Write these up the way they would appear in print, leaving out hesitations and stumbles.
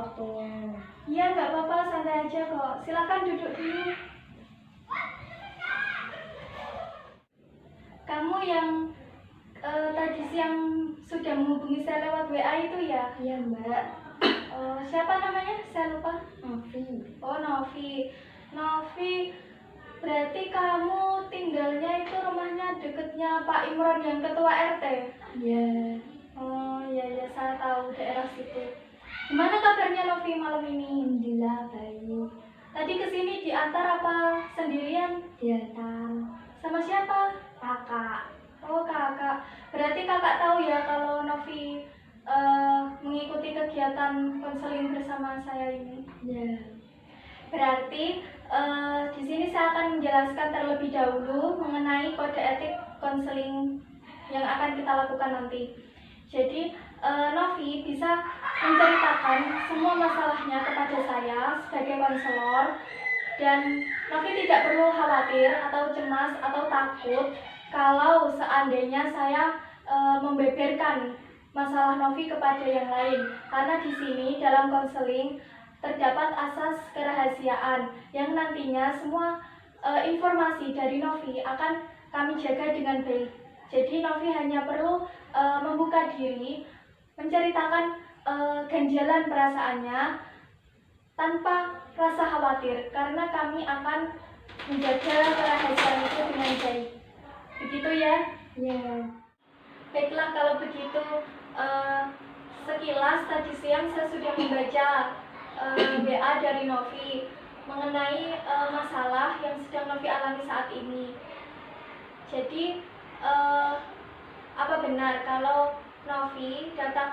waktu. Iya, nggak apa-apa, santai aja kok. Silakan duduk dulu. Kamu yang tadi siang sudah menghubungi saya lewat WA itu ya? Iya Mbak. Siapa namanya? Saya lupa. Novi. Oh, Novi. Novi, berarti kamu tinggalnya itu rumahnya deketnya Pak Imron yang ketua RT? Iya. Oh iya, saya tahu daerah situ. Gimana kabarnya Novi malam ini? Alhamdulillah baik. Tadi kesini diantar apa sendirian? Diantar Sama siapa? kakak. Oh, kakak. Berarti kakak tahu ya kalau Novi mengikuti kegiatan konseling bersama saya ini. Iya. Berarti di sini saya akan menjelaskan terlebih dahulu mengenai kode etik konseling yang akan kita lakukan nanti. Jadi Novi bisa menceritakan semua masalahnya kepada saya sebagai konselor, dan Novi tidak perlu khawatir atau cemas atau takut kalau seandainya saya membeberkan masalah Novi kepada yang lain, karena di sini dalam konseling terdapat asas kerahasiaan yang nantinya semua informasi dari Novi akan kami jaga dengan baik. Jadi Novi hanya perlu membuka diri, menceritakan ganjalan perasaannya tanpa rasa khawatir, karena kami akan menjaga kerahasiaan itu dengan baik. Begitu ya? Iya. Baiklah, kalau begitu sekilas tadi siang saya sudah membaca WA dari Novi mengenai masalah yang sedang Novi alami saat ini. Jadi apa benar kalau Novi datang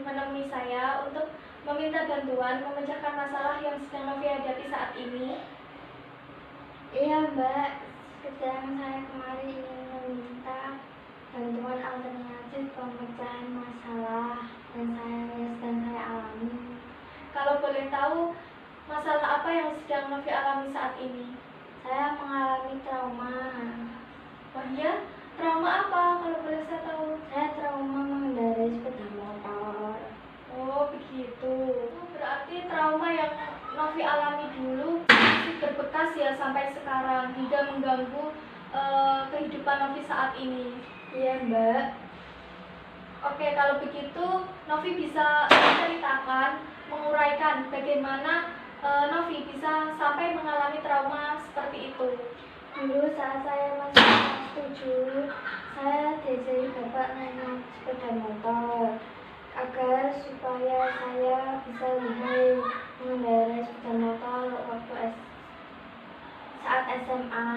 menemui saya untuk meminta bantuan memecahkan masalah yang sedang Novi hadapi saat ini? Iya Mbak, sedang saya kemarin ingin meminta bantuan alternatif pemecahan masalah yang sedang saya alami. Kalau boleh tahu, masalah apa yang sedang Novi alami saat ini? Saya mengalami trauma. Oh iya? Trauma apa kalau boleh saya tahu? Saya trauma mengendarai sepeda motor. Oh begitu. Berarti trauma yang Novi alami dulu masih berbekas ya sampai sekarang hingga mengganggu kehidupan Novi saat ini. Iya Mbak. Oke, kalau begitu Novi bisa menceritakan, menguraikan bagaimana Novi bisa sampai mengalami trauma seperti itu. Dulu saat saya masih kelas 7, saya diajari bapak naik sepeda motor agar supaya saya bisa lihai mengendarai sepeda motor waktu saat SMA.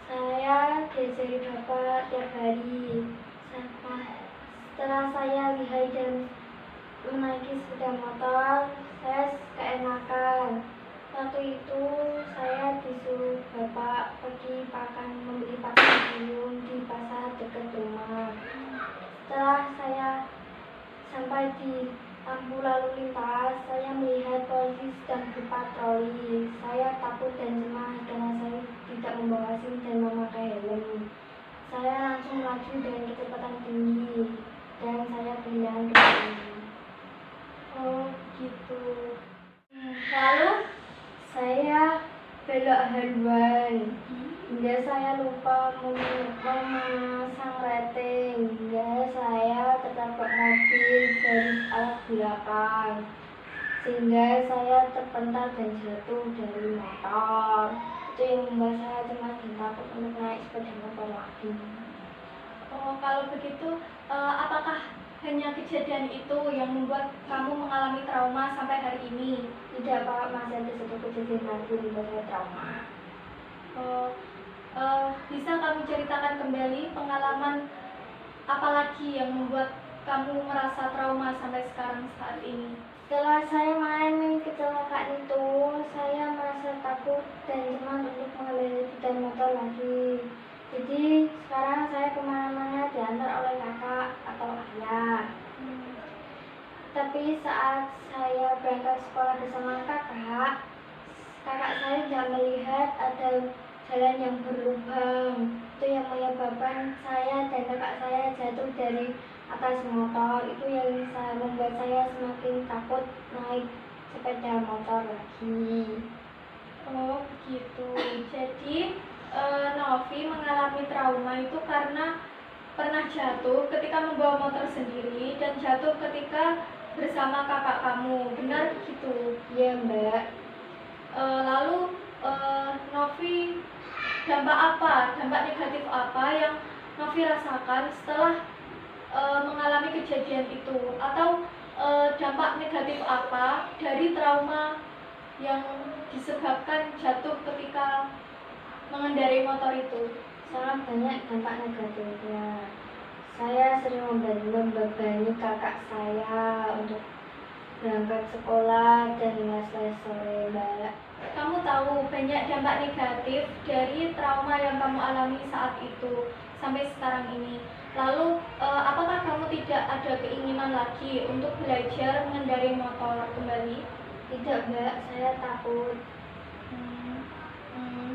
Saya diajari bapak tiap hari. Setelah saya lihai dan menaiki sepeda motor, saya keenakan. Waktu itu saya disuruh bapak pergi membeli pakan ayam di pasar dekat rumah. Setelah saya sampai di lampu lalu lintas, saya melihat polisi sedang berpatroli. Saya takut dan cemas karena saya tidak membawa SIM dan memakai helm. Saya langsung melaju dengan kecepatan tinggi dan saya kehilangan kendali. Oh gitu. Lalu saya belok haluan hingga saya lupa memasang rating, hingga saya tertabrak mobil dari arah belakang sehingga saya terpental dan jatuh dari motor. Itu yang membuat saya cemas dan takut untuk naik sepeda motor lagi. Oh, kalau begitu apakah hanya kejadian itu yang membuat kamu mengalami trauma sampai hari ini? Tidak Pak, masih ada satu kejadian lagi yang membuat saya trauma. Bisa kamu ceritakan kembali pengalaman apa lagi yang membuat kamu merasa trauma sampai sekarang saat ini? Setelah saya mengalami kecelakaan itu, saya merasa takut dan cemas untuk mengendarai sepeda motor lagi. Jadi sekarang saya kemana-mana diantar oleh kakak atau ayah. Tapi saat saya berangkat sekolah bersama kakak saya tidak melihat ada jalan yang berlubang. Itu yang menyebabkan saya dan kakak saya jatuh dari atas motor, itu yang membuat saya semakin takut naik sepeda motor lagi. Oh begitu. Jadi Novi mengalami trauma itu karena pernah jatuh ketika membawa motor sendiri dan jatuh ketika bersama kakak kamu. Benar begitu? Iya Mbak. Lalu Novi, dampak negatif apa yang Novi rasakan setelah mengalami kejadian itu, atau dampak negatif apa dari trauma yang disebabkan jatuh ketika mengendarai motor itu? Sangat banyak dampak negatifnya. Saya sering membebani kakak saya untuk berangkat sekolah dan les sore Mbak. Kamu tahu banyak dampak negatif dari trauma yang kamu alami saat itu sampai sekarang ini. Lalu, apakah kamu tidak ada keinginan lagi untuk belajar mengendarai motor kembali? Tidak Mbak, saya takut.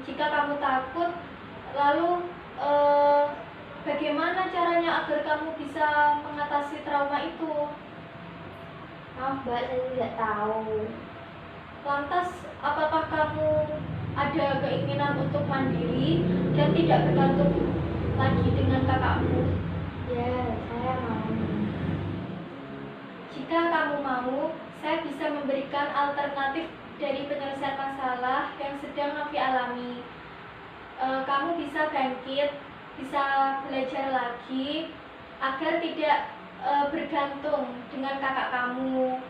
Jika kamu takut, lalu bagaimana caranya agar kamu bisa mengatasi trauma itu? Maaf Mbak, saya tidak tahu. Lantas, apakah kamu ada keinginan untuk mandiri dan tidak bergantung lagi dengan kakakmu? Ya, saya mau. Jika kamu mau, saya bisa memberikan alternatif dari penyelesaian masalah yang sedang Novi alami. Kamu bisa bangkit, bisa belajar lagi agar tidak bergantung dengan kakak kamu.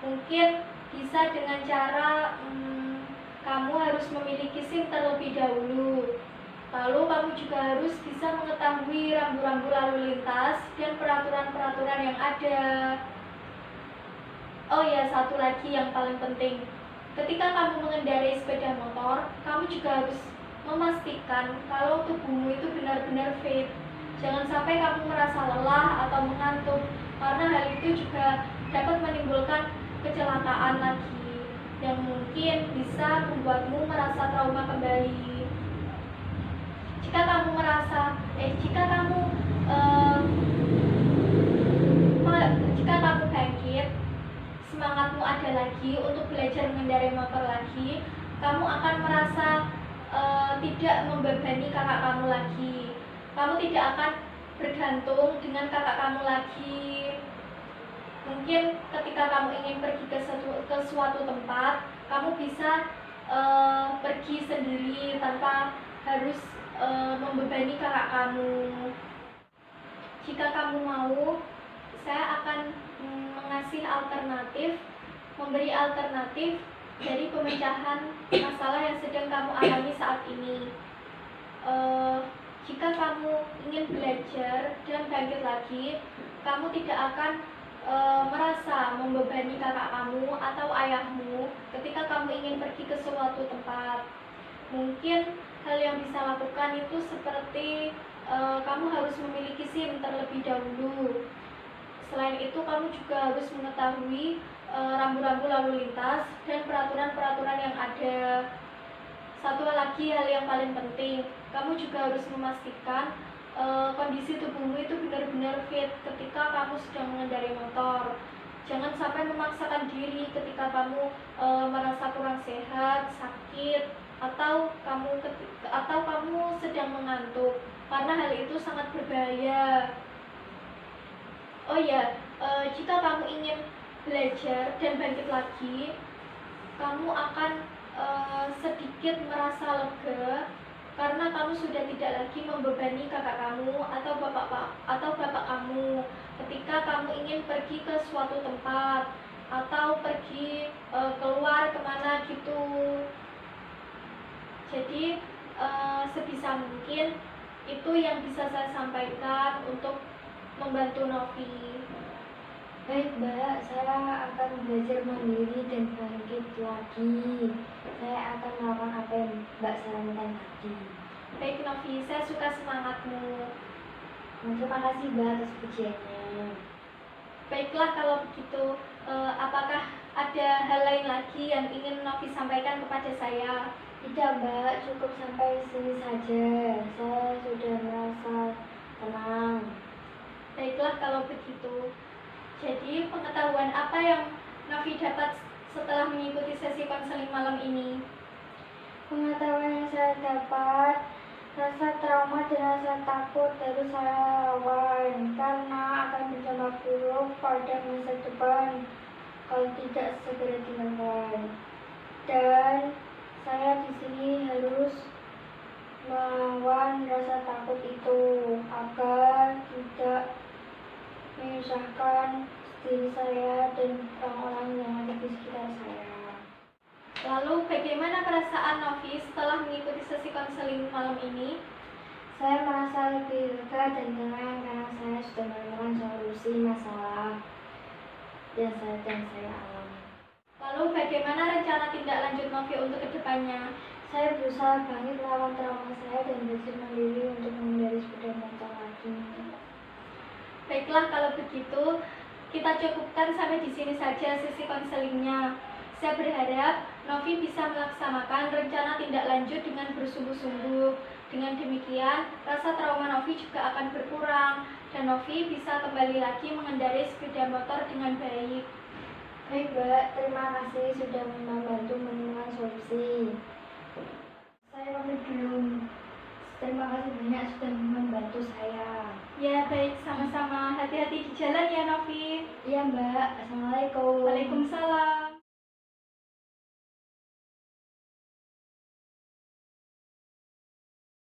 Mungkin bisa dengan cara kamu harus memiliki SIM terlebih dahulu. Lalu kamu juga harus bisa mengetahui rambu-rambu lalu lintas dan peraturan-peraturan yang ada. Oh ya, satu lagi yang paling penting. Ketika kamu mengendarai sepeda motor, kamu juga harus memastikan kalau tubuhmu itu benar-benar fit. Jangan sampai kamu merasa lelah atau mengantuk, karena hal itu juga dapat menimbulkan kecelakaan lagi yang mungkin bisa membuatmu merasa trauma kembali. Jika kamu bangkit, semangatmu ada lagi untuk belajar mengendarai motor lagi, kamu akan merasa tidak membebani kakak kamu lagi. Kamu tidak akan bergantung dengan kakak kamu lagi. Mungkin ketika kamu ingin pergi ke suatu tempat, kamu bisa pergi sendiri tanpa harus membebani kakak kamu. Jika kamu mau, saya akan memberi alternatif dari pemecahan masalah yang sedang kamu alami saat ini. Jika kamu ingin belajar dan bangkit lagi, kamu tidak akan merasa membebani kakak kamu atau ayahmu ketika kamu ingin pergi ke suatu tempat. Mungkin hal yang bisa lakukan itu seperti kamu harus memiliki SIM terlebih dahulu. Selain itu, kamu juga harus mengetahui rambu-rambu lalu lintas dan peraturan-peraturan yang ada. Satu lagi hal yang paling penting, kamu juga harus memastikan kondisi tubuhmu itu benar-benar fit ketika kamu sedang mengendarai motor. Jangan sampai memaksakan diri ketika kamu merasa kurang sehat, sakit, atau kamu sedang mengantuk, karena hal itu sangat berbahaya. Oh ya, jika kamu ingin belajar dan bangkit lagi, kamu akan sedikit merasa lega karena kamu sudah tidak lagi membebani kakak kamu atau bapak kamu ketika kamu ingin pergi ke suatu tempat atau pergi keluar kemana gitu. Jadi sebisa mungkin itu yang bisa saya sampaikan untuk membantu Novi. Baik Mbak, saya akan belajar mandiri dan bangkit lagi. Saya akan melakukan apa yang Mbak sarankan tadi. Baik Novi, saya suka semangatmu. Terima kasih Mbak atas pujiannya. Baiklah kalau begitu, apakah ada hal lain lagi yang ingin Novi sampaikan kepada saya? Tidak Mbak, cukup sampai sini saja. Saya sudah merasa tenang. Baiklah. Baiklah kalau begitu. Jadi pengetahuan apa yang Novi dapat setelah mengikuti sesi konseling malam ini? Pengetahuan yang saya dapat, rasa trauma dan rasa takut harus saya lawan karena akan berdampak buruk pada masa depan kalau tidak segera dilakukan. Dan saya di sini harus melawan rasa takut itu agar tidak menyusahkan diri saya dan orang-orang yang ada di sekitar saya. Lalu bagaimana perasaan Novi setelah mengikuti sesi konseling malam ini? Saya merasa lebih lega dan tenang karena saya sudah menemukan solusi masalah yang saya alami. Lalu bagaimana rencana tindak lanjut Novi untuk kedepannya? Saya berusaha bangkit melawan trauma saya dan belajar mandiri untuk menghindari sepeda motor lagi. Baiklah kalau begitu, kita cukupkan sampai di sini saja sesi konselingnya. Saya berharap Novi bisa melaksanakan rencana tindak lanjut dengan bersungguh-sungguh. Dengan demikian, rasa trauma Novi juga akan berkurang dan Novi bisa kembali lagi mengendarai sepeda motor dengan baik. Baik Mbak, terima kasih sudah membantu menemukan solusi. Saya pamit dulu. Terima kasih banyak sudah membantu saya. Ya baik, sama-sama. Hati-hati di jalan ya Novi. Iya Mbak, Assalamualaikum. Waalaikumsalam.